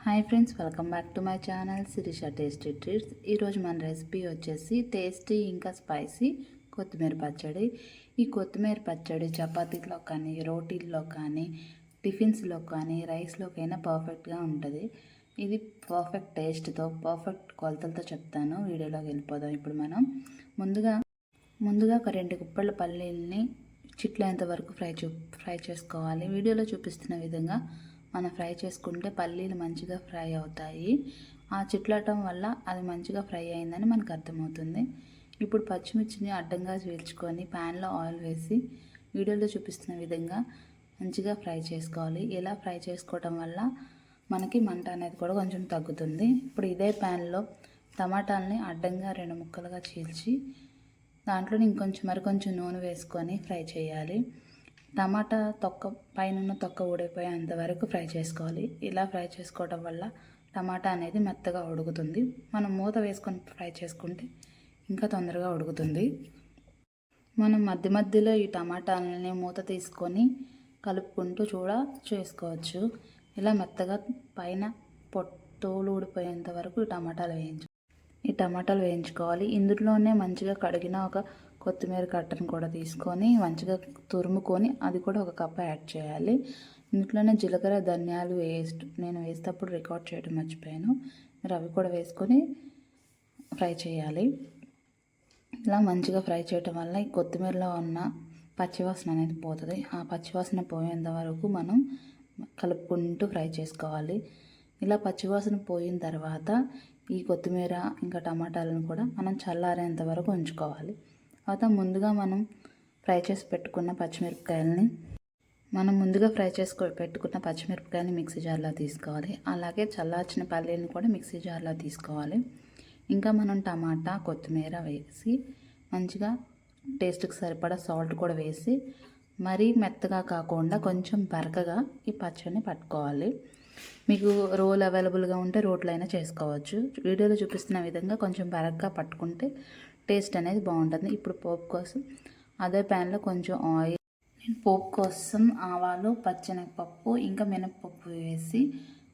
Hi friends, welcome back to my channel Shirisha tasty treats. ఈరోజు మన recipe వచ్చేసి tasty ఇంకా స్పైసీ కొత్తిమీర పచ్చడి. ఈ కొత్తిమీర పచ్చడి చపాతీలో కానీ, రోటీల్లో కానీ, టిఫిన్స్లో కానీ, రైస్లోకైనా పర్ఫెక్ట్గా ఉంటుంది. ఇది పర్ఫెక్ట్ టేస్ట్తో, పర్ఫెక్ట్ కొలతలతో చెప్తాను. వీడియోలోకి వెళ్ళిపోదాం. ఇప్పుడు మనం ముందుగా ఒక 2 గుప్పెళ్ళ పల్లీలని చిట్లేంత వరకు ఫ్రై చేసుకోవాలి. వీడియోలో చూపిస్తున్న విధంగా మనం ఫ్రై చేసుకుంటే పల్లీలు మంచిగా ఫ్రై అవుతాయి. ఆ చిట్లటం వల్ల అది మంచిగా ఫ్రై అయిందని మనకు అర్థమవుతుంది. ఇప్పుడు పచ్చిమిర్చిని అడ్డంగా చీల్చుకొని ప్యాన్లో ఆయిల్ వేసి వీడియోలో చూపిస్తున్న విధంగా మంచిగా ఫ్రై చేసుకోవాలి. ఇలా ఫ్రై చేసుకోవటం వల్ల మనకి మంట అనేది కూడా కొంచెం తగ్గుతుంది. ఇప్పుడు ఇదే ప్యాన్లో టమాటాలని అడ్డంగా 2 ముక్కలుగా చీల్చి దాంట్లో మరికొంచెం నూనె వేసుకొని ఫ్రై చేయాలి. టమాటా పైన తొక్క ఊడిపోయేంత వరకు ఫ్రై చేసుకోవాలి. ఇలా ఫ్రై చేసుకోవడం వల్ల టమాటా అనేది మెత్తగా ఉడుకుతుంది. మనం మూత వేసుకొని ఫ్రై చేసుకుంటే ఇంకా తొందరగా ఉడుకుతుంది. మనం మధ్య మధ్యలో ఈ టమాటాలని మూత తీసుకొని కలుపుకుంటూ చేసుకోవచ్చు. ఇలా మెత్తగా పైన తోలు ఊడిపోయేంత వరకు ఈ టమాటాలు వేయించుకోవాలి. ఇందులోనే మంచిగా కడిగిన ఒక కొత్తిమీర కట్టను కూడా తీసుకొని మంచిగా తురుముకొని అది కూడా 1 కప్ యాడ్ చేయాలి. ఇందులోనే జీలకర్ర, ధనియాలు నేను వేసేటప్పుడు రికార్డ్ చేయడం మర్చిపోయాను. మీరు అవి కూడా వేసుకొని ఫ్రై చేయాలి. ఇలా మంచిగా ఫ్రై చేయడం వల్ల ఈ కొత్తిమీరలో ఉన్న పచ్చివాసన అనేది పోతుంది. ఆ పచ్చివాసన పోయేంత వరకు మనం కలుపుకుంటూ ఫ్రై చేసుకోవాలి. ఇలా పచ్చివాసన పోయిన తర్వాత ఈ కొత్తిమీర ఇంకా టమాటాలను కూడా మనం చల్లారేంత వరకు ఉంచుకోవాలి. తర్వాత ముందుగా మనం ఫ్రై చేసి పెట్టుకున్న పచ్చిమిరపకాయలని మిక్సీ జార్లో తీసుకోవాలి. అలాగే చల్లార్చిన పల్లీలను కూడా మిక్సీ జార్లో తీసుకోవాలి. ఇంకా మనం టమాటా, కొత్తిమీర వేసి మంచిగా టేస్ట్కి సరిపడా సాల్ట్ కూడా వేసి మరీ మెత్తగా కాకుండా కొంచెం బరకగా ఈ పచ్చడిని పట్టుకోవాలి. మీకు రోల్ అవైలబుల్గా ఉంటే రోట్లో అయినా చేసుకోవచ్చు. వీడియోలో చూపిస్తున్న విధంగా కొంచెం బరకగా పట్టుకుంటే టేస్ట్ అనేది బాగుంటుంది. ఇప్పుడు పోపు కోసం అదే ప్యాన్లో కొంచెం ఆయిల్, నేను పోపు కోసం ఆవాలు, పచ్చెనగపప్పు ఇంకా మినపప్పు వేసి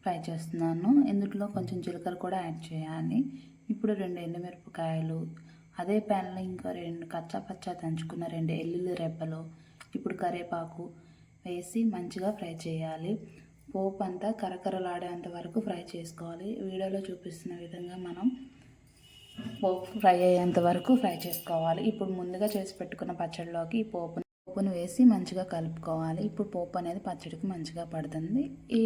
ఫ్రై చేస్తున్నాను. ఇందులో కొంచెం జీలకర్ర కూడా యాడ్ చేయాలి. ఇప్పుడు 2 ఎండుమిరపకాయలు, అదే ప్యాన్లో ఇంకా 2 కచ్చా దంచుకున్న 2 ఎల్లుల్లి రెబ్బలు, ఇప్పుడు కరివేపాకు వేసి మంచిగా ఫ్రై చేయాలి. పోపు అంతా కరకరలాడేంత వరకు ఫ్రై చేసుకోవాలి. వీడియోలో చూపిస్తున్న విధంగా మనం పోపు ఫ్రై అయ్యేంత వరకు ఫ్రై చేసుకోవాలి. ఇప్పుడు ముందుగా చేసి పెట్టుకున్న పచ్చడిలోకి ఈ పోపును వేసి మంచిగా కలుపుకోవాలి. ఇప్పుడు పోపు అనేది పచ్చడికి మంచిగా పడుతుంది. ఈ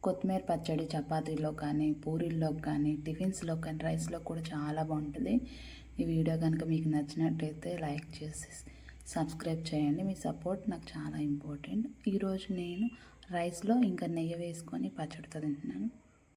కొత్తిమీర పచ్చడి చపాతీలో కానీ, పూరీల్లో కానీ, టిఫిన్స్లో కానీ, రైస్లో కూడా చాలా బాగుంటుంది. ఈ వీడియో కనుక మీకు నచ్చినట్టయితే లైక్ చేసి సబ్స్క్రైబ్ చేయండి. మీ సపోర్ట్ నాకు చాలా ఇంపార్టెంట్. ఈరోజు నేను రైస్లో ఇంకా నెయ్యి వేసుకొని పచ్చడితో తింటున్నాను.